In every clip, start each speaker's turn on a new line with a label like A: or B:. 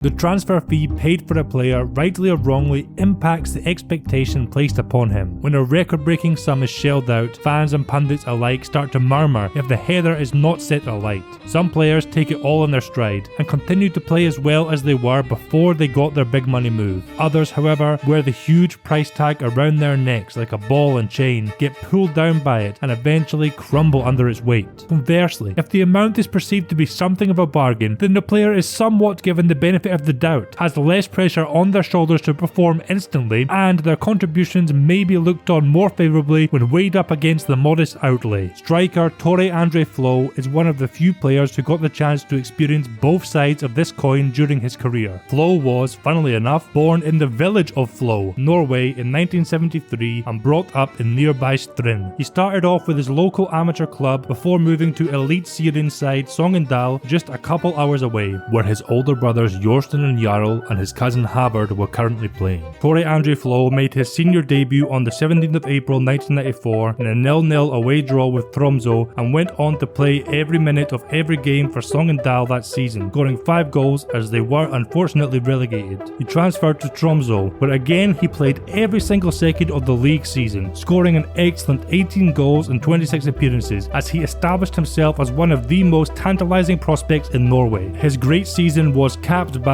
A: The transfer fee paid for a player, rightly or wrongly, impacts the expectation placed upon him. When a record-breaking sum is shelled out, fans and pundits alike start to murmur if the heather is not set alight. Some players take it all in their stride and continue to play as well as they were before they got their big money move. Others, however, wear the huge price tag around their necks like a ball and chain, get pulled down by it, and eventually crumble under its weight. Conversely, if the amount is perceived to be something of a bargain, then the player is somewhat given the benefit of the doubt, has less pressure on their shoulders to perform instantly, and their contributions may be looked on more favourably when weighed up against the modest outlay. Striker André is one of the few players who got the chance to experience both sides of this coin during his career. Flo was, funnily enough, born in the village of Flo, Norway in 1973 and brought up in nearby Stryn. He started off with his local amateur club before moving to elite Syrian side Sogndal just a couple hours away, where his older brothers Jorsten and Jarl and his cousin Havard were currently playing. André made his senior debut on the 17th of April 1994 in a 0-0 away draw with Tromsø and went on to play every minute of every game for Sogndal that season, scoring 5 goals as they were unfortunately relegated. He transferred to Tromsø, where again he played every single second of the league season, scoring an excellent 18 goals in 26 appearances as he established himself as one of the most tantalising prospects in Norway. His great season was capped by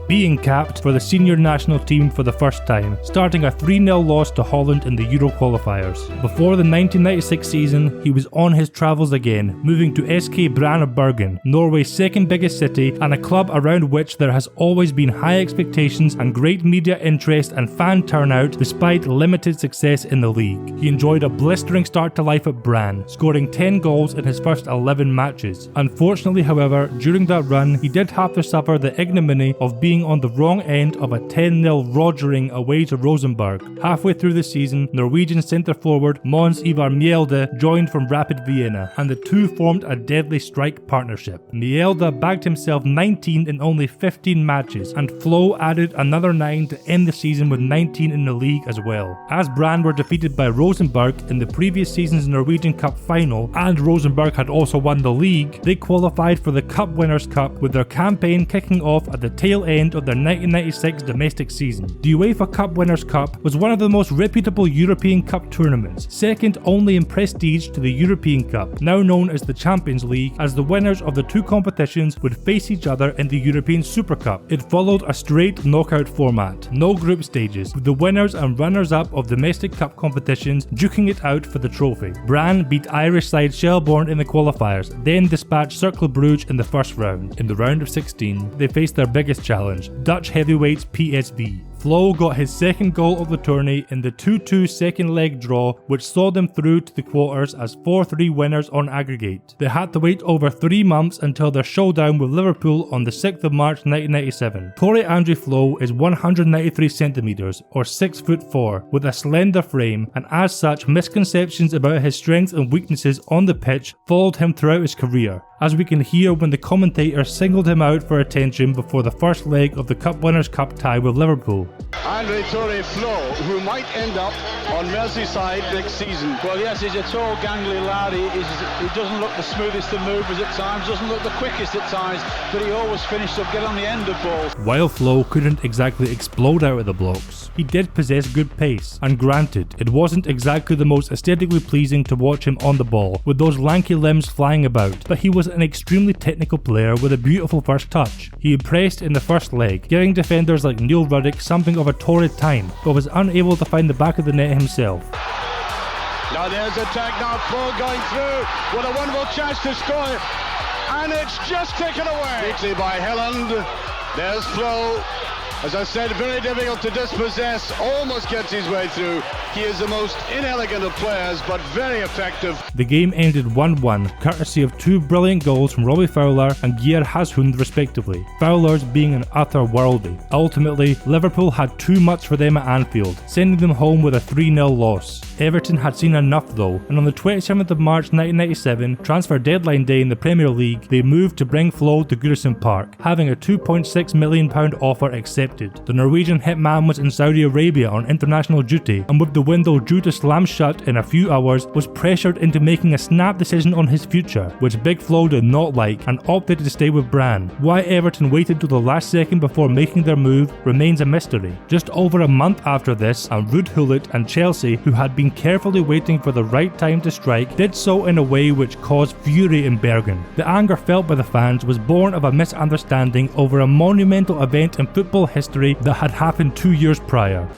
A: being capped for the senior national team for the first time, starting a 3-0 loss to Holland in the Euro qualifiers. Before the 1996 season, he was on his travels again, moving to SK Brann Bergen, Norway's second biggest city and a club around which there has always been high expectations and great media interest and fan turnout despite limited success in the league. He enjoyed a blistering start to life at Brann, scoring 10 goals in his first 11 matches. Unfortunately, however, during that run, he did have to suffer the ignominy of being on the wrong end of a 10-0 rogering away to Rosenborg. Halfway through the season, Norwegian centre-forward Mons Ivar Mjelde joined from Rapid Vienna, and the two formed a deadly strike partnership. Mjelde bagged himself 19 in only 15 matches, and Flo added another 9 to end the season with 19 in the league as well. As Brann were defeated by Rosenborg in the previous season's Norwegian Cup final, and Rosenborg had also won the league, they qualified for the Cup Winners' Cup, with their campaign kicking off at the tail end of their 1996 domestic season. The UEFA Cup Winners' Cup was one of the most reputable European Cup tournaments, second only in prestige to the European Cup, now known as the Champions League, as the winners of the two competitions would face each other in the European Super Cup. It followed a straight knockout format, no group stages, with the winners and runners-up of domestic cup competitions duking it out for the trophy. Brann beat Irish side Shelbourne in the qualifiers, then dispatched Cercle Brugge in the first round. In the round of 16, they faced their biggest challenge, Dutch heavyweights PSV. Flo got his second goal of the tourney in the 2-2 second leg draw, which saw them through to the quarters as 4-3 winners on aggregate. They had to wait over 3 months until their showdown with Liverpool on the 6th of March 1997. André Flo is 193 centimeters or 6'4", with a slender frame, and as such misconceptions about his strengths and weaknesses on the pitch followed him throughout his career, as we can hear when the commentator singled him out for attention before the first leg of the Cup Winners' Cup tie with Liverpool.
B: André Flo, who might end up on Merseyside next season.
C: Well, yes, he's a tall, gangly lad. He doesn't look the smoothest of movers at times, doesn't look the quickest at times, but he always finished up, get on the end of balls.
A: While Flo couldn't exactly explode out of the blocks, he did possess good pace, and granted, it wasn't exactly the most aesthetically pleasing to watch him on the ball, with those lanky limbs flying about, but he was an extremely technical player with a beautiful first touch. He impressed in the first leg, giving defenders like Neil Ruddock something of a torrid time, but was unable to find the back of the net himself.
B: Now there's attack now, Flo going through with a wonderful chance to score it, and it's just taken away. Quickly by Helland. There's Flo. As I said, very difficult to dispossess, almost gets his way through. He is the most inelegant of players, but very effective.
A: The game ended 1-1, courtesy of 2 brilliant goals from Robbie Fowler and Geir Hashund respectively, Fowler's being an utter worldie. Ultimately, Liverpool had too much for them at Anfield, sending them home with a 3-0 loss. Everton had seen enough though, and on the 27th of March 1997, transfer deadline day in the Premier League, they moved to bring Flo to Goodison Park, having a £2.6 million offer accepted expected. The Norwegian hitman was in Saudi Arabia on international duty, and with the window due to slam shut in a few hours, was pressured into making a snap decision on his future, which Big Flo did not like and opted to stay with Bran. Why Everton waited till the last second before making their move remains a mystery. Just over a month after this, and Ruud Gullit and Chelsea, who had been carefully waiting for the right time to strike, did so in a way which caused fury in Bergen. The anger felt by the fans was born of a misunderstanding over a monumental event in football history that had happened 2 years prior.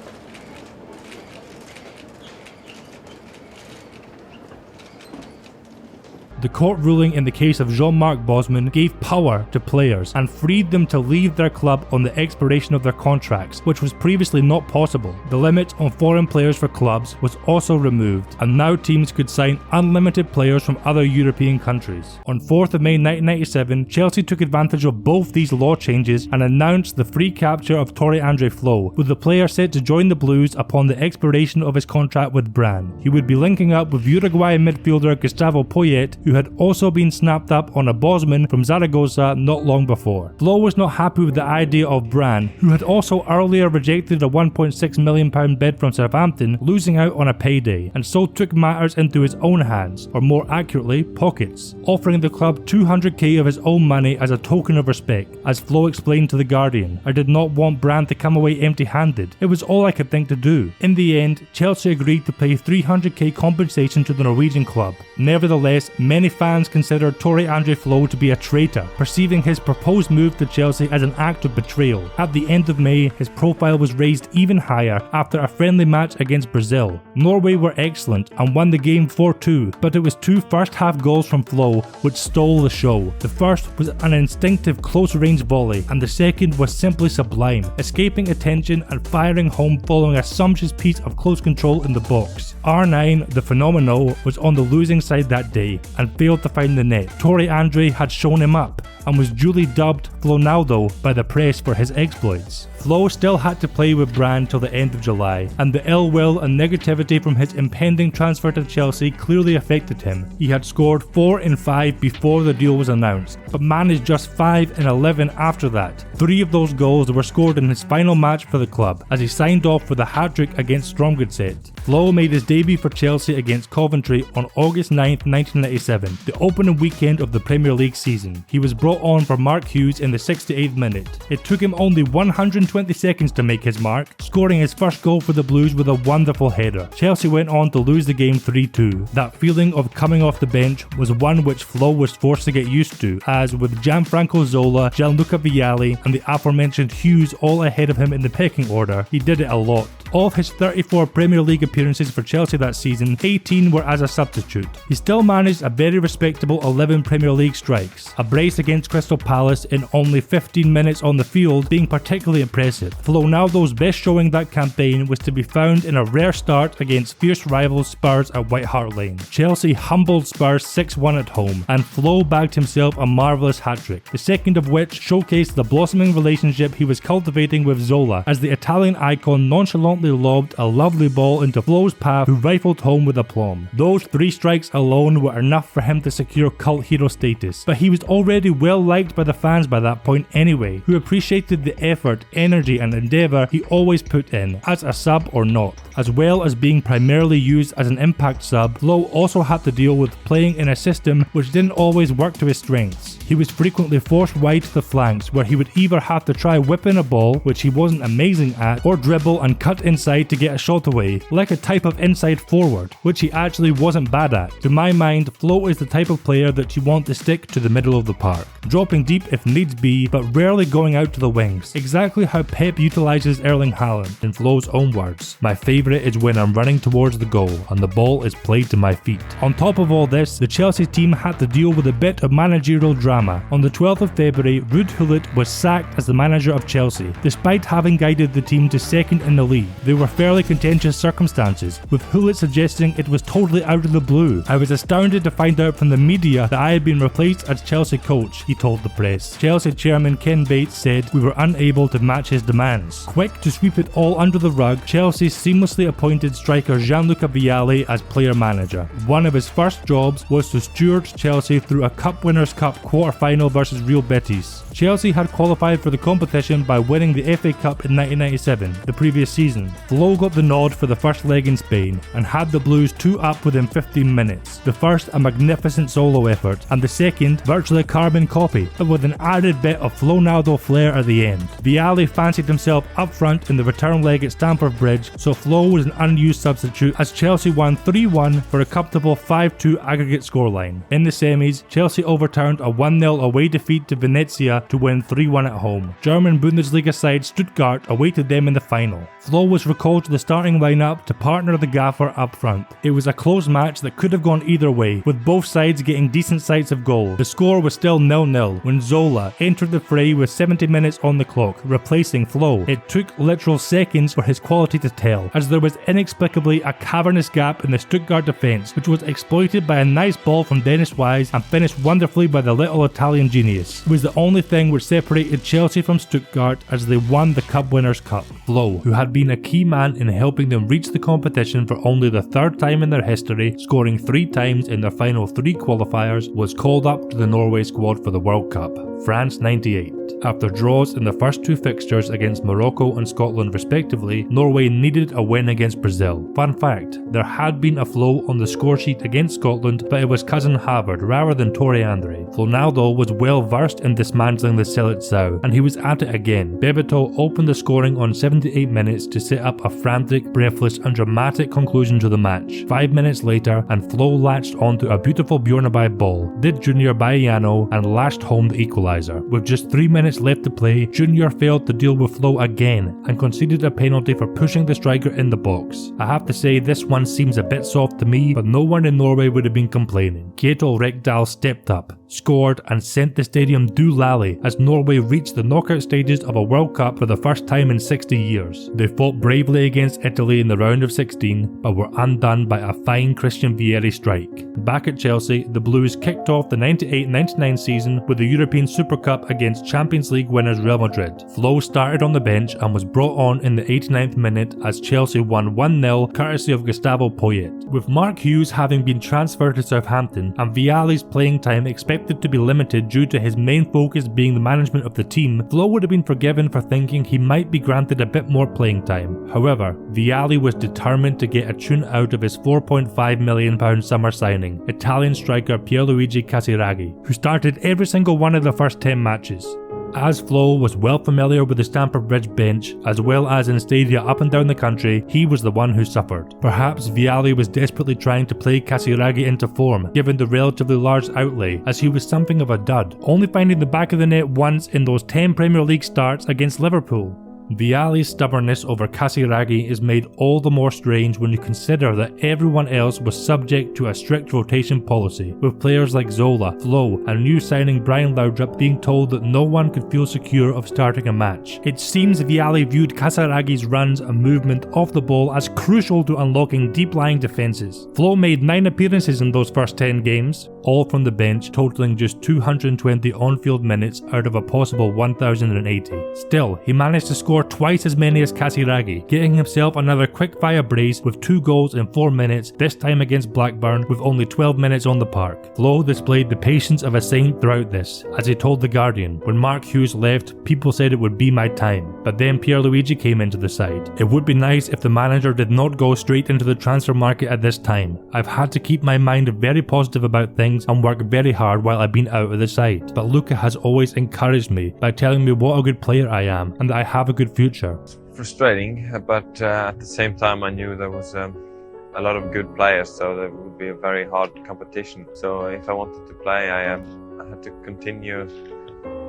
A: The court ruling in the case of Jean-Marc Bosman gave power to players and freed them to leave their club on the expiration of their contracts, which was previously not possible. The limit on foreign players for clubs was also removed, and now teams could sign unlimited players from other European countries. On 4th of May 1997, Chelsea took advantage of both these law changes and announced the free capture of André Flo, with the player set to join the Blues upon the expiration of his contract with Bran. He would be linking up with Uruguayan midfielder Gustavo Poyet, who had also been snapped up on a Bosman from Zaragoza not long before. Flo was not happy with the idea of Bran, who had also earlier rejected a £1.6 million bid from Southampton, losing out on a payday, and so took matters into his own hands, or more accurately, pockets, offering the club $200k of his own money as a token of respect. As Flo explained to The Guardian, "I did not want Bran to come away empty-handed. It was all I could think to do." In the end, Chelsea agreed to pay $300k compensation to the Norwegian club. Nevertheless, many fans considered André Flo to be a traitor, perceiving his proposed move to Chelsea as an act of betrayal. At the end of May, his profile was raised even higher after a friendly match against Brazil. Norway were excellent and won the game 4-2, but it was 2 first-half goals from Flo which stole the show. The first was an instinctive close-range volley, and the second was simply sublime, escaping attention and firing home following a sumptuous piece of close control in the box. R9, the phenomenal, was on the losing side that day and failed to find the net. André had shown him up and was duly dubbed Flonaldo by the press for his exploits. Flo still had to play with Bran till the end of July, and the ill will and negativity from his impending transfer to Chelsea clearly affected him. He had scored 4 in 5 before the deal was announced, but managed just 5 in 11 after that. 3 of those goals were scored in his final match for the club, as he signed off with a hat-trick against Strømsgodset. Flo made his debut for Chelsea against Coventry on August 9, 1997, the opening weekend of the Premier League season. He was brought on for Mark Hughes in the 68th minute. It took him only 120 seconds to make his mark, scoring his first goal for the Blues with a wonderful header. Chelsea went on to lose the game 3-2. That feeling of coming off the bench was one which Flo was forced to get used to, as with Gianfranco Zola, Gianluca Vialli and the aforementioned Hughes all ahead of him in the pecking order, he did it a lot. Of his 34 Premier League appearances for Chelsea that season, 18 were as a substitute. He still managed a very respectable 11 Premier League strikes, a brace against Crystal Palace in only 15 minutes on the field being particularly impressive. Flonaldo's best showing that campaign was to be found in a rare start against fierce rivals Spurs at White Hart Lane. Chelsea humbled Spurs 6-1 at home, and Flo bagged himself a marvellous hat-trick, the second of which showcased the blossoming relationship he was cultivating with Zola, as the Italian icon nonchalantly lobbed a lovely ball into Flo's path, who rifled home with aplomb. Those 3 strikes alone were enough for him to secure cult hero status, but he was already well liked by the fans by that point anyway, who appreciated the effort, energy and endeavour he always put in, as a sub or not. As well as being primarily used as an impact sub, Flo also had to deal with playing in a system which didn't always work to his strengths. He was frequently forced wide to the flanks, where he would either have to try whipping a ball, which he wasn't amazing at, or dribble and cut inside to get a shot away, like a type of inside forward, which he actually wasn't bad at. To my mind, Flo is the type of player that you want to stick to the middle of the park, dropping deep if needs be, but rarely going out to the wings. Exactly how Pep utilises Erling Haaland, in Flo's own words. "My favourite is when I'm running towards the goal and the ball is played to my feet." On top of all this, the Chelsea team had to deal with a bit of managerial drama. On the 12th of February, Ruud Gullit was sacked as the manager of Chelsea, despite having guided the team to second in the league. They were fairly contentious circumstances, with Gullit suggesting it was totally out of the blue. "I was astounded to find out from the media that I had been replaced as Chelsea coach," he told the press. Chelsea chairman Ken Bates said, "We were unable to match his demands." Quick to sweep it all under the rug, Chelsea seamlessly appointed striker Gianluca Vialli as player manager. One of his first jobs was to steward Chelsea through a Cup Winners' Cup quarter quarter-final versus Real Betis. Chelsea had qualified for the competition by winning the FA Cup in 1997, the previous season. Flo got the nod for the first leg in Spain and had the Blues 2 up within 15 minutes. The first a magnificent solo effort, and the second virtually a carbon copy, but with an added bit of Flonaldo flair at the end. Vialli fancied himself up front in the return leg at Stamford Bridge, so Flo was an unused substitute as Chelsea won 3-1 for a comfortable 5-2 aggregate scoreline. In the semis, Chelsea overturned a 1-0 away defeat to Venezia to win 3-1 at home. German Bundesliga side Stuttgart awaited them in the final. Flo was recalled to the starting lineup to partner the gaffer up front. It was a close match that could have gone either way, with both sides getting decent sights of goal. The score was still 0-0 when Zola entered the fray with 70 minutes on the clock, replacing Flo. It took literal seconds for his quality to tell, as there was inexplicably a cavernous gap in the Stuttgart defence, which was exploited by a nice ball from Dennis Wise and finished wonderfully by the little Italian genius. It was the only thing which separated Chelsea from Stuttgart as they won the Cup Winners' Cup. Flo, who had been a key man in helping them reach the competition for only the third time in their history, scoring 3 times in their final 3 qualifiers, was called up to the Norway squad for the World Cup. France 98. After draws in the first 2 fixtures against Morocco and Scotland respectively, Norway needed a win against Brazil. Fun fact, there had been a Flo on the scoresheet against Scotland, but it was cousin Havard rather than Torre André. Flonaldo was well versed in dismantling the Seleção, and he was at it again. Bebeto opened the scoring on 78 minutes to set up a frantic, breathless and dramatic conclusion to the match. 5 minutes later, and Flo latched onto a beautiful Bjorneby ball, did Junior Baiano and lashed home the equaliser. With just 3 minutes left to play, Junior failed to deal with Flo again and conceded a penalty for pushing the striker in the box. I have to say this one seems a bit soft to me, but no one in Norway would have been complaining. Kjetil Rekdal stepped up, scored and sent the stadium doolally as Norway reached the knockout stages of a World Cup for the first time in 60 years. They fought bravely against Italy in the round of 16, but were undone by a fine Christian Vieri strike. Back at Chelsea, the Blues kicked off the 98-99 season with the European Super Cup against Champions League winners Real Madrid. Flo started on the bench and was brought on in the 89th minute as Chelsea won 1-0 courtesy of Gustavo Poyet. With Mark Hughes having been transferred to Southampton and Vialli's playing time expected to be limited due to his main focus being the management of the team, Flo would have been forgiven for thinking he might be granted a bit more playing time. However, Vialli was determined to get a tune out of his £4.5 million summer signing, Italian striker Pierluigi Casiraghi, who started every single one of the first 10 matches. As Flo was well familiar with the Stamford Bridge bench, as well as in stadia up and down the country, he was the one who suffered. Perhaps Vialli was desperately trying to play Casiraghi into form, given the relatively large outlay, as he was something of a dud, only finding the back of the net once in those 10 Premier League starts against Liverpool. Vialli's stubbornness over Casiraghi is made all the more strange when you consider that everyone else was subject to a strict rotation policy, with players like Zola, Flo and new signing Brian Laudrup being told that no one could feel secure of starting a match. It seems Vialli viewed Casiraghi's runs and movement off the ball as crucial to unlocking deep-lying defences. Flo made 9 appearances in those first 10 games, all from the bench, totaling just 220 on-field minutes out of a possible 1,080. Still, he managed to score twice as many as Casiraghi, getting himself another quick-fire brace with 2 goals in 4 minutes, this time against Blackburn with only 12 minutes on the park. Flo displayed the patience of a saint throughout this, as he told The Guardian, "When Mark Hughes left, people said it would be my time, but then Pierluigi came into the side. It would be nice if the manager did not go straight into the transfer market at this time. I've had to keep my mind very positive about things and work very hard while I've been out of the side, but Luca has always encouraged me by telling me what a good player I am and that I have a good future."
D: Frustrating, but at the same time I knew there was a lot of good players, so there would be a very hard competition. So if I wanted to play, I had to continue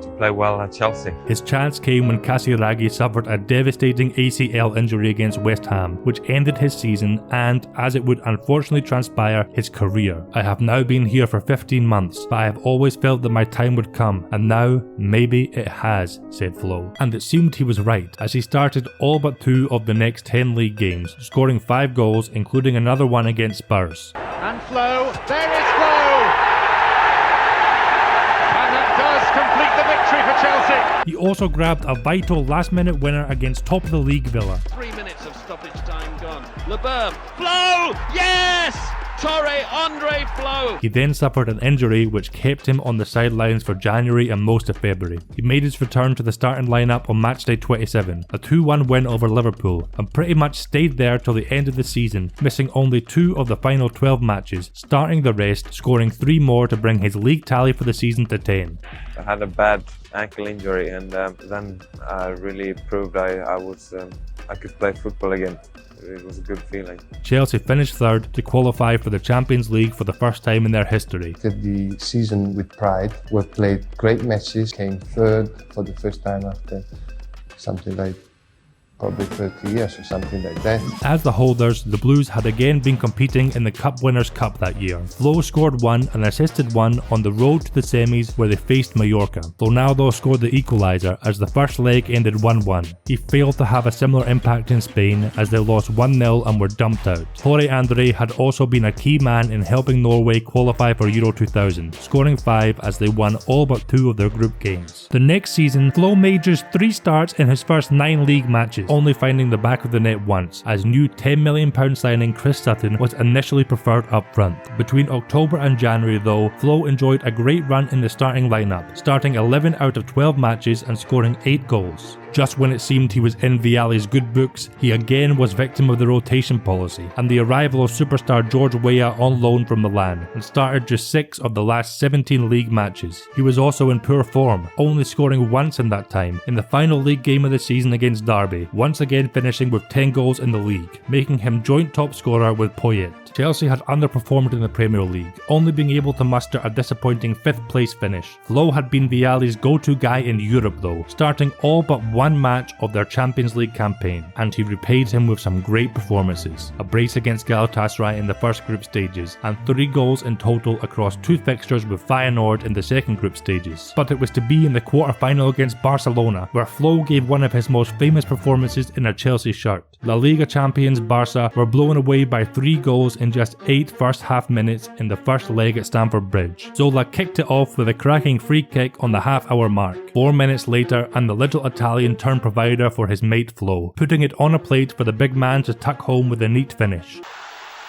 D: to play well at Chelsea.
A: His chance came when Casiraghi suffered a devastating ACL injury against West Ham, which ended his season and, as it would unfortunately transpire, his career. "I have now been here for 15 months, but I have always felt that my time would come, and now, maybe it has," said Flo. And it seemed he was right, as he started all but 2 of the next 10 league games, scoring 5 goals, including another one against Spurs.
E: And Flo, there is Flo! Complete the victory for Chelsea.
A: He also grabbed a vital last-minute winner against top of the league Villa.
E: 3 minutes of stoppage time gone. Leberbe, Flo, yes! André Flo.
A: He then suffered an injury which kept him on the sidelines for January and most of February. He made his return to the starting lineup on matchday 27, a 2-1 win over Liverpool, and pretty much stayed there till the end of the season, missing only 2 of the final 12 matches, starting the rest, scoring 3 more to bring his league tally for the season to 10.
D: I had a bad ankle injury, and then I really proved I could play football again. It was a good feeling.
A: Chelsea finished third to qualify for the Champions League for the first time in their history.
F: Did the season with pride. We played great matches, came third for the first time after something like probably 30 years or something like that.
A: As the holders, the Blues had again been competing in the Cup Winners' Cup that year. Flo scored 1 and assisted 1 on the road to the semis where they faced Mallorca. Ronaldo scored the equaliser as the first leg ended 1-1. He failed to have a similar impact in Spain as they lost 1-0 and were dumped out. André had also been a key man in helping Norway qualify for Euro 2000, scoring 5 as they won all but 2 of their group games. The next season, Flo made just 3 starts in his first 9 league matches, only finding the back of the net once, as new £10 million signing Chris Sutton was initially preferred up front. Between October and January though, Flo enjoyed a great run in the starting lineup, starting 11 out of 12 matches and scoring 8 goals. Just when it seemed he was in Vialli's good books, he again was victim of the rotation policy and the arrival of superstar George Weah on loan from Milan, and started just 6 of the last 17 league matches. He was also in poor form, only scoring once in that time, in the final league game of the season against Derby, once again finishing with 10 goals in the league, making him joint top scorer with Poyet. Chelsea had underperformed in the Premier League, only being able to muster a disappointing 5th place finish. Flo had been Vialli's go-to guy in Europe though, starting all but one match of their Champions League campaign, and he repaid him with some great performances. A brace against Galatasaray in the first group stages, and 3 goals in total across 2 fixtures with Feyenoord in the second group stages. But it was to be in the quarter-final against Barcelona, where Flo gave one of his most famous performances in a Chelsea shirt. La Liga champions Barca were blown away by 3 goals in just 8 first half minutes in the first leg at Stamford Bridge. Zola kicked it off with a cracking free kick on the half-hour mark. 4 minutes later, and the little Italian turned provider for his mate Flo, putting it on a plate for the big man to tuck home with a neat finish.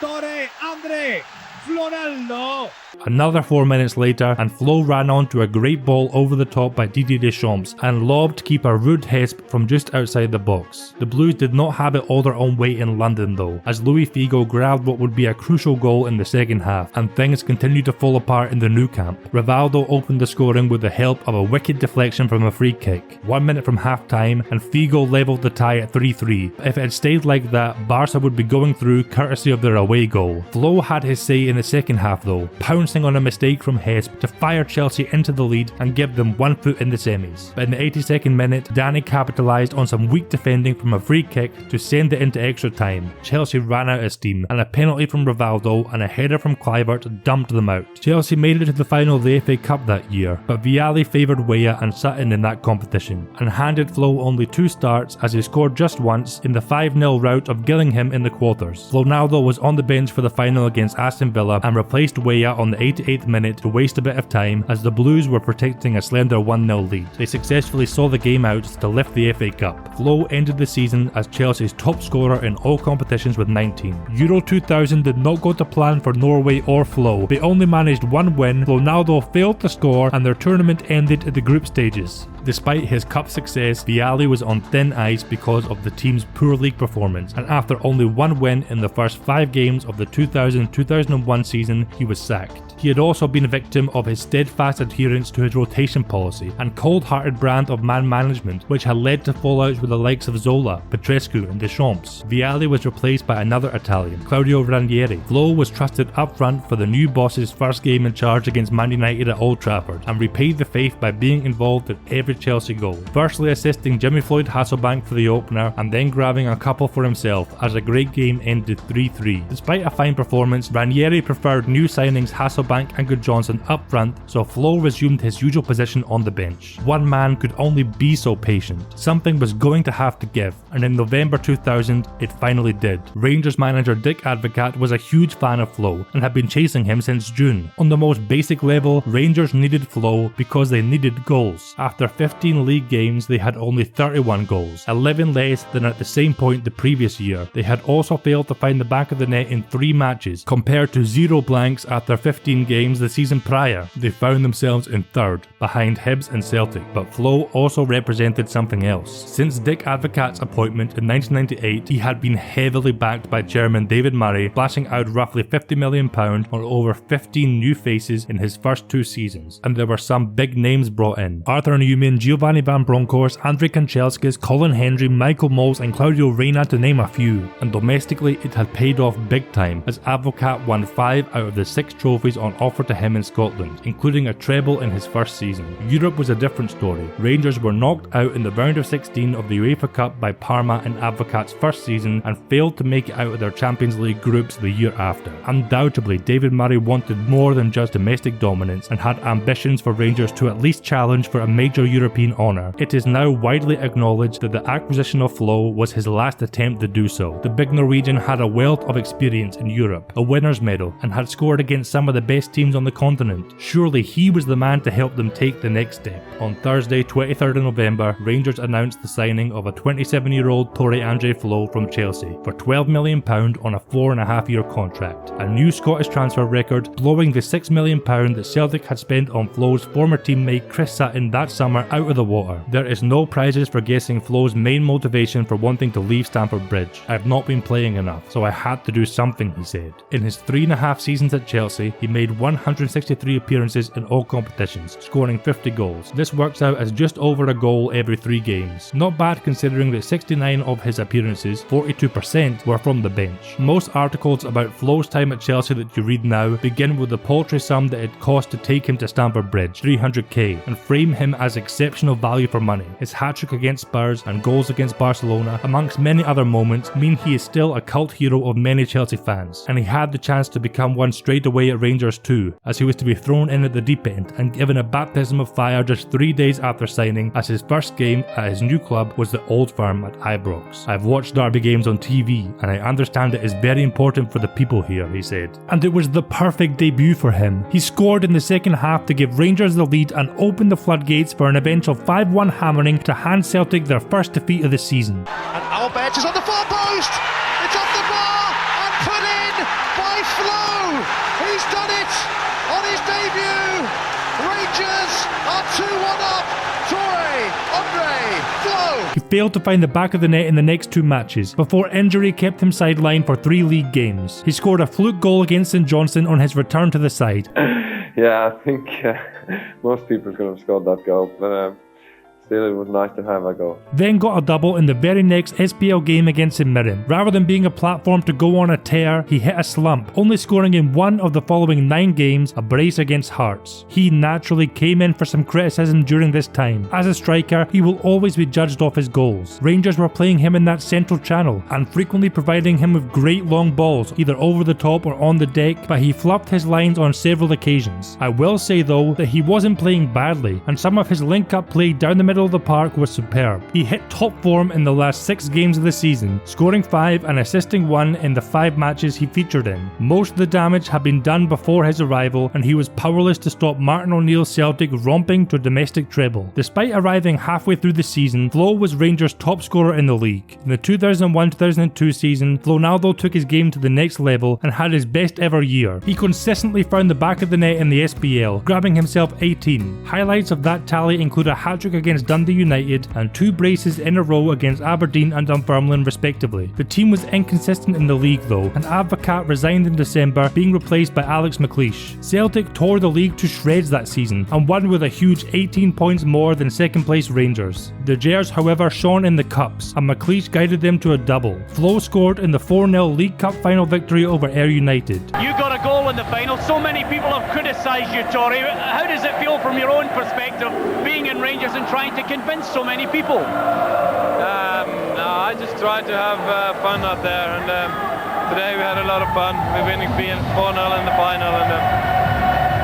E: André Ronaldo.
A: Another 4 minutes later, and Flo ran onto a great ball over the top by Didier Deschamps and lobbed keeper Ruud Hesp from just outside the box. The Blues did not have it all their own way in London though, as Luis Figo grabbed what would be a crucial goal in the second half, and things continued to fall apart in the Nou Camp. Rivaldo opened the scoring with the help of a wicked deflection from a free kick. 1 minute from half time, and Figo levelled the tie at 3-3. If it had stayed like that, Barca would be going through courtesy of their away goal. Flo had his say in the second half though, pouncing on a mistake from Hesp to fire Chelsea into the lead and give them 1 foot in the semis. But in the 82nd minute, Danny capitalised on some weak defending from a free kick to send it into extra time. Chelsea ran out of steam, and a penalty from Rivaldo and a header from Kluivert dumped them out. Chelsea made it to the final of the FA Cup that year, but Vialli favoured Weah and Sutton in that competition, and handed Flo only 2 starts as he scored just once in the 5-0 rout of Gillingham in the quarters. Ronaldo was on the bench for the final against Aston Villa and replaced Weah on the 88th minute to waste a bit of time as the Blues were protecting a slender 1-0 lead. They successfully saw the game out to lift the FA Cup. Flo ended the season as Chelsea's top scorer in all competitions with 19. Euro 2000 did not go to plan for Norway or Flo. They only managed 1 win, Ronaldo failed to score, and their tournament ended at the group stages. Despite his cup success, Vialli was on thin ice because of the team's poor league performance, and after only 1 win in the first 5 games of the 2000-2001 season, he was sacked. He had also been a victim of his steadfast adherence to his rotation policy and cold-hearted brand of man management, which had led to fallouts with the likes of Zola, Petrescu and Deschamps. Vialli was replaced by another Italian, Claudio Ranieri. Flo was trusted up front for the new boss's first game in charge against Man United at Old Trafford, and repaid the faith by being involved in every Chelsea goal, firstly assisting Jimmy Floyd Hasselbank for the opener and then grabbing a couple for himself as a great game ended 3-3. Despite a fine performance, Ranieri preferred new signings Hasselbank Millbank and Gudjohnsen up front, so Flo resumed his usual position on the bench. One man could only be so patient. Something was going to have to give, and in November 2000, it finally did. Rangers manager Dick Advocaat was a huge fan of Flo and had been chasing him since June. On the most basic level, Rangers needed Flo because they needed goals. After 15 league games, they had only 31 goals, 11 less than at the same point the previous year. They had also failed to find the back of the net in 3 matches, compared to 0 blanks after 15 games the season prior. They found themselves in 3rd, behind Hibs and Celtic, but Flo also represented something else. Since Dick Advocaat's appointment in 1998, he had been heavily backed by chairman David Murray, splashing out roughly £50 million on over 15 new faces in his first 2 seasons, and there were some big names brought in. Arthur Newman, Giovanni Van Bronckhorst, André Kanchelskis, Colin Hendry, Michael Mols and Claudio Reyna, to name a few. And domestically it had paid off big time, as Advocaat won 5 out of the 6 trophies on offer to him in Scotland, including a treble in his first season. Europe was a different story. Rangers were knocked out in the round of 16 of the UEFA Cup by Parma in Advocaat's first season and failed to make it out of their Champions League groups the year after. Undoubtedly, David Murray wanted more than just domestic dominance and had ambitions for Rangers to at least challenge for a major European honour. It is now widely acknowledged that the acquisition of Flo was his last attempt to do so. The big Norwegian had a wealth of experience in Europe, a winner's medal, and had scored against some of the best teams on the continent. Surely he was the man to help them take the next step. On Thursday, 23rd of November, Rangers announced the signing of a 27-year-old Tore André Flo from Chelsea for £12 million on a 4.5-year contract. A new Scottish transfer record, blowing the £6 million that Celtic had spent on Flo's former teammate Chris Sutton that summer out of the water. There is no prizes for guessing Flo's main motivation for wanting to leave Stamford Bridge. "I've not been playing enough, so I had to do something," he said. In his 3.5 seasons at Chelsea, he made 163 appearances in all competitions, scoring 50 goals. This works out as just over a goal every 3 games. Not bad considering that 69 of his appearances, 42%, were from the bench. Most articles about Flo's time at Chelsea that you read now begin with the paltry sum that it cost to take him to Stamford Bridge, 300k, and frame him as exceptional value for money. His hat-trick against Spurs and goals against Barcelona, amongst many other moments, mean he is still a cult hero of many Chelsea fans, and he had the chance to become one straight away at Rangers too, as he was to be thrown in at the deep end and given a baptism of fire just 3 days after signing, as his first game at his new club was the Old Firm at Ibrox. "I've watched derby games on TV, and I understand it is very important for the people here," he said. And it was the perfect debut for him. He scored in the second half to give Rangers the lead and open the floodgates for an eventual 5-1 hammering to hand Celtic their first defeat of the season.
G: And Albert is on the far post. It's off the bar and put in by Flo. He's done it on his debut. Rangers are 2-1 up. Tore André Flo.
A: He failed to find the back of the net in the next 2 matches, before injury kept him sidelined for 3 league games. He scored a fluke goal against St Johnstone on his return to the side.
D: Yeah, I think most people could have scored that goal, but still it was nice to have a goal.
A: Then got a double in the very next SPL game against St Mirren. Rather than being a platform to go on a tear, he hit a slump, only scoring in 1 of the following 9 games, a brace against Hearts. He naturally came in for some criticism during this time. As a striker, he will always be judged off his goals. Rangers were playing him in that central channel and frequently providing him with great long balls, either over the top or on the deck, but he fluffed his lines on several occasions. I will say though that he wasn't playing badly, and some of his link-up play down the middle of the park was superb. He hit top form in the last 6 games of the season, scoring 5 and assisting 1 in the 5 matches he featured in. Most of the damage had been done before his arrival, and he was powerless to stop Martin O'Neill's Celtic romping to a domestic treble. Despite arriving halfway through the season, Flo was Rangers' top scorer in the league. In the 2001-2002 season, Flonaldo took his game to the next level and had his best ever year. He consistently found the back of the net in the SPL, grabbing himself 18. Highlights of that tally include a hat-trick against Dundee United and 2 braces in a row against Aberdeen and Dunfermline respectively. The team was inconsistent in the league though, and Advocaat resigned in December, being replaced by Alex McLeish. Celtic tore the league to shreds that season and won with a huge 18 points more than second place Rangers. The Gers however shone in the cups, and McLeish guided them to a double. Flo scored in the 4-0 League Cup final victory over Ayr United.
E: You got a goal in the final. So many people have criticised you, Tore. How does it feel from your own perspective, being in Rangers and trying to convince so many people?
D: No, I just tried to have fun out there, and today we had a lot of fun. We're winning 4-0 in the final, and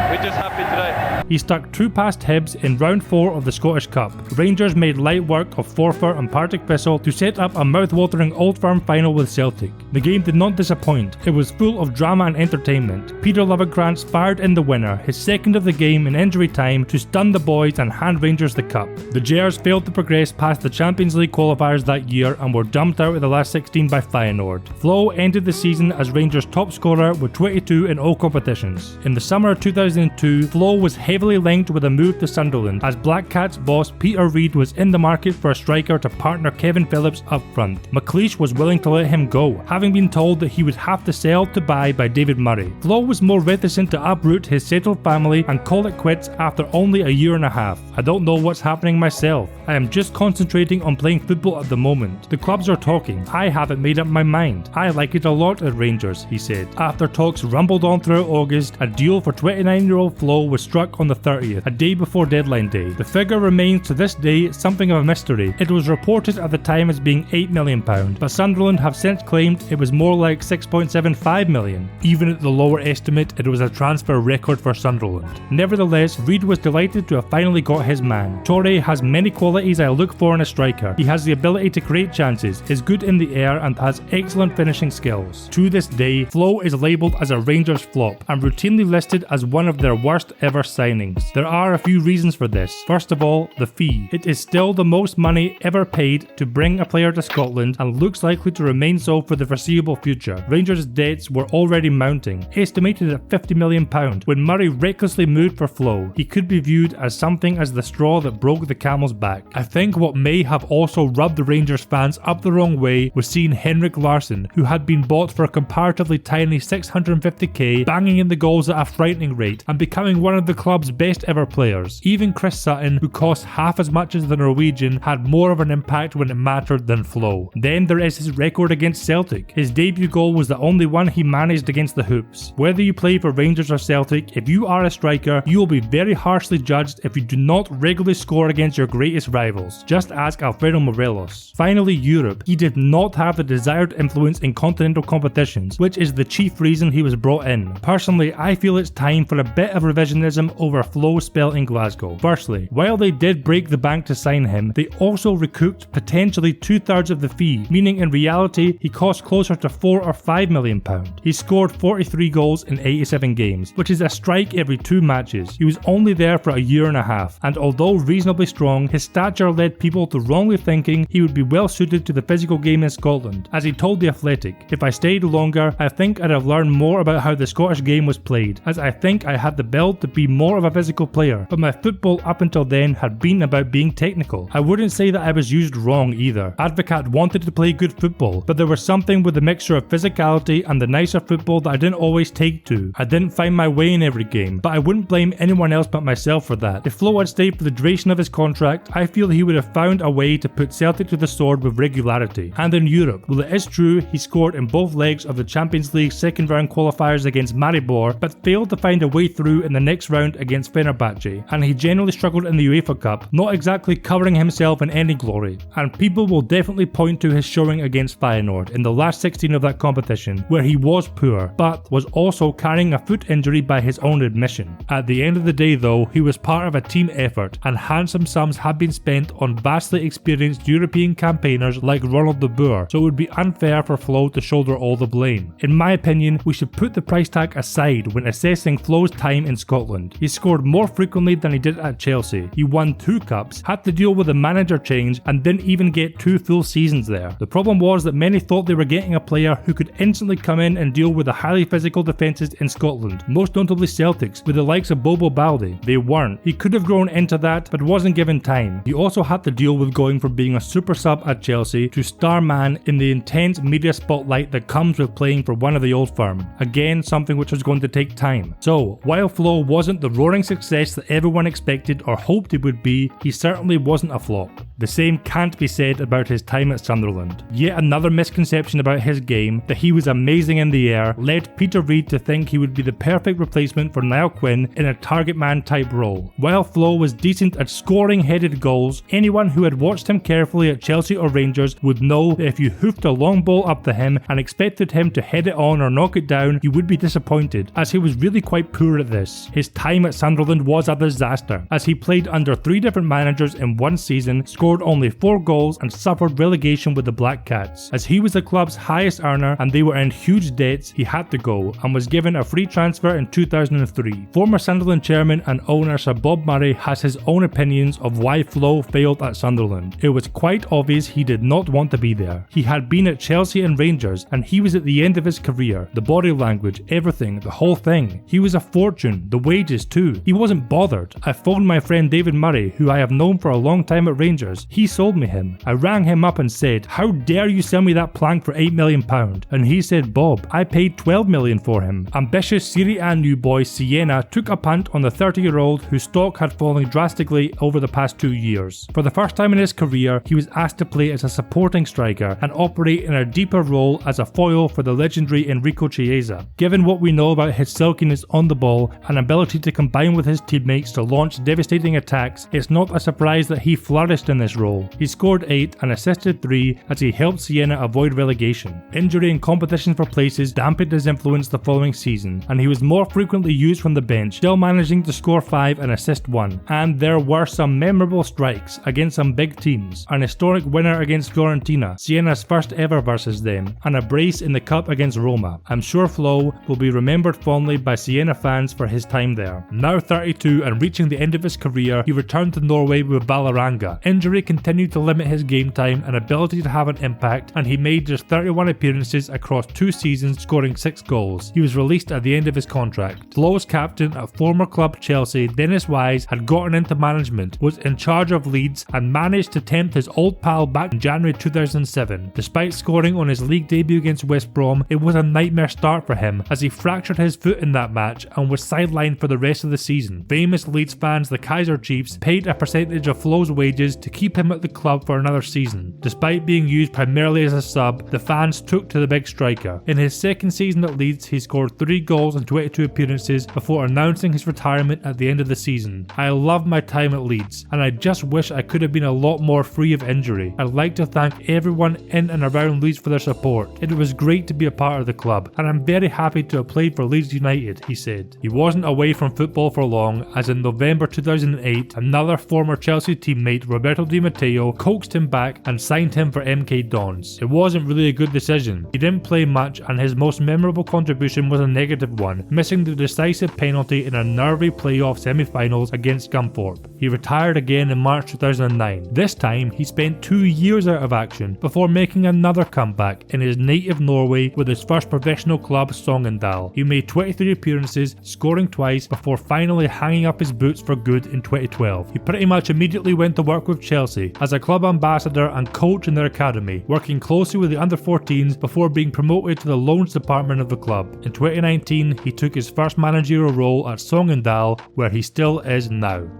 C: We're just happy today.
A: He stuck 2 past Hibs in round 4 of the Scottish Cup. Rangers made light work of Forfar and Partick Thistle to set up a mouth-watering Old Firm final with Celtic. The game did not disappoint. It was full of drama and entertainment. Peter Lovegrants fired in the winner, his second of the game in injury time, to stun the boys and hand Rangers the cup. The Gers failed to progress past the Champions League qualifiers that year and were dumped out of the last 16 by Feyenoord. Flo ended the season as Rangers' top scorer with 22 in all competitions. In the summer of 2002, Flo was heavily linked with a move to Sunderland, as Black Cats boss Peter Reid was in the market for a striker to partner Kevin Phillips up front. McLeish was willing to let him go, having been told that he would have to sell to buy by David Murray. Flo was more reticent to uproot his settled family and call it quits after only a year and a half. I don't know what's happening myself. I am just concentrating on playing football at the moment. The clubs are talking. I haven't made up my mind. I like it a lot at Rangers, he said. After talks rumbled on throughout August, a deal for 29-year-old Flo was struck on the 30th, a day before deadline day. The figure remains to this day something of a mystery. It was reported at the time as being £8 million, but Sunderland have since claimed it was more like £6.75 million. Even at the lower estimate, it was a transfer record for Sunderland. Nevertheless, Reid was delighted to have finally got his man. Torre has many qualities I look for in a striker. He has the ability to create chances, is good in the air and has excellent finishing skills. To this day, Flo is labelled as a Rangers flop and routinely listed as one of their worst ever signings. There are a few reasons for this. First of all, the fee. It is still the most money ever paid to bring a player to Scotland and looks likely to remain so for the foreseeable future. Rangers' debts were already mounting, estimated at £50 million. When Murray recklessly moved for Flo, he could be viewed as something as the straw that broke the camel's back. I think what may have also rubbed the Rangers fans up the wrong way was seeing Henrik Larsson, who had been bought for a comparatively tiny $650k, banging in the goals at a frightening rate and becoming one of the club's best ever players. Even Chris Sutton, who cost half as much as the Norwegian, had more of an impact when it mattered than Flo. Then there is his record against Celtic. His debut goal was the only one he managed against the Hoops. Whether you play for Rangers or Celtic, if you are a striker, you will be very harshly judged if you do not regularly score against your greatest rivals. Just ask Alfredo Morelos. Finally, Europe. He did not have the desired influence in continental competitions, which is the chief reason he was brought in. Personally, I feel it's time for a bit of revisionism over Flo's spell in Glasgow. Firstly, while they did break the bank to sign him, they also recouped potentially 2/3 of the fee, meaning in reality he cost closer to £4 or £5 million. He scored 43 goals in 87 games, which is a strike every 2 matches. He was only there for a year and a half, and although reasonably strong, his stature led people to wrongly thinking he would be well suited to the physical game in Scotland. As he told The Athletic, "If I stayed longer, I think I'd have learned more about how the Scottish game was played, as I think I had the build to be more of a physical player, but my football up until then had been about being technical. I wouldn't say that I was used wrong either. Advocat wanted to play good football, but there was something with the mixture of physicality and the nicer football that I didn't always take to. I didn't find my way in every game, but I wouldn't blame anyone else but myself for that. If Flo had stayed for the duration of his contract, I feel he would have found a way to put Celtic to the sword with regularity." And in Europe, well, it is true he scored in both legs of the Champions League second round qualifiers against Maribor, but failed to find a way through in the next round against Fenerbahce, and he generally struggled in the UEFA Cup, not exactly covering himself in any glory. And people will definitely point to his showing against Feyenoord in the last 16 of that competition, where he was poor, but was also carrying a foot injury by his own admission. At the end of the day though, he was part of a team effort, and handsome sums have been spent on vastly experienced European campaigners like Ronald de Boer, so it would be unfair for Flo to shoulder all the blame. In my opinion, we should put the price tag aside when assessing Flo's time in Scotland. He scored more frequently than he did at Chelsea. He won 2 cups, had to deal with a manager change, and didn't even get 2 full seasons there. The problem was that many thought they were getting a player who could instantly come in and deal with the highly physical defences in Scotland, most notably Celtics, with the likes of Bobo Baldé. They weren't. He could have grown into that, but wasn't given time. He also had to deal with going from being a super sub at Chelsea to star man in the intense media spotlight that comes with playing for one of the old firm. Again, something which was going to take time. So, while Flo wasn't the roaring success that everyone expected or hoped he would be, he certainly wasn't a flop. The same can't be said about his time at Sunderland. Yet another misconception about his game, that he was amazing in the air, led Peter Reid to think he would be the perfect replacement for Niall Quinn in a target man type role. While Flo was decent at scoring headed goals, anyone who had watched him carefully at Chelsea or Rangers would know that if you hoofed a long ball up to him and expected him to head it on or knock it down, you would be disappointed, as he was really quite poor at this. His time at Sunderland was a disaster, as he played under 3 different managers in one season, scored only 4 goals and suffered relegation with the Black Cats. As he was the club's highest earner and they were in huge debts, he had to go and was given a free transfer in 2003. Former Sunderland chairman and owner Sir Bob Murray has his own opinions of why Flo failed at Sunderland. It was quite obvious he did not want to be there. He had been at Chelsea and Rangers and he was at the end of his career. The body language, everything, the whole thing. He was a fortune, the wages too. He wasn't bothered. I phoned my friend David Murray, who I have known for a long time at Rangers. He sold me him. I rang him up and said, "How dare you sell me that plank for £8 million? And he said, "Bob, I paid £12 million for him." Ambitious Serie A new boy Siena took a punt on the 30-year-old whose stock had fallen drastically over the past 2 years. For the first time in his career, he was asked to play as a supporting striker and operate in a deeper role as a foil for the legendary Enrico Chiesa. Given what we know about his silkiness on the ball and ability to combine with his teammates to launch devastating attacks, it's not a surprise that he flourished in this role. He scored 8 and assisted 3 as he helped Siena avoid relegation. Injury and competition for places dampened his influence the following season, and he was more frequently used from the bench, still managing to score 5 and assist 1. And there were some memorable strikes against some big teams. An historic winner against Fiorentina, Siena's first ever versus them, and a brace in the cup against Roma. I'm sure Flo will be remembered fondly by Siena fans for his time there. Now 32 and reaching the end of his career, he returned to Norway with Ballaranga. Injury continued to limit his game time and ability to have an impact, and he made just 31 appearances across 2 seasons, scoring 6 goals. He was released at the end of his contract. Flo's captain at former club Chelsea, Dennis Wise, had gotten into management, was in charge of Leeds, and managed to tempt his old pal back in January 2007. Despite scoring on his league debut against West Brom, it was a nightmare start for him as he fractured his foot in that match and was sidelined for the rest of the season. Famous Leeds fans, the Kaiser Chiefs, paid a percentage of Flo's wages to keep him at the club for another season. Despite being used primarily as a sub, the fans took to the big striker. In his second season at Leeds, he scored 3 goals in 22 appearances before announcing his retirement at the end of the season. "I loved my time at Leeds, and I just wish I could have been a lot more free of injury. I'd like to thank everyone in and around Leeds for their support. It was great to be a part of the club, and I'm very happy to have played for Leeds United," he said. He wasn't away from football for long, as in November 2008, another former Chelsea teammate, Roberto Di Matteo, coaxed him back and signed him for MK Dons. It wasn't really a good decision. He didn't play much, and his most memorable contribution was a negative one, missing the decisive penalty in a nervy playoff semi-finals against Scunthorpe. He retired again in March 2009. This time, he spent 2 years out of action before making another comeback in his native Norway with his first professional club, Sogndal. He made 23 appearances, scoring twice, before finally hanging up his boots for good in 2012. He pretty much immediately went to work with Chelsea as a club ambassador and coach in their academy, working closely with the under-14s before being promoted to the loans department of the club. In 2019, he took his first managerial role at Sogndal, where he still is now.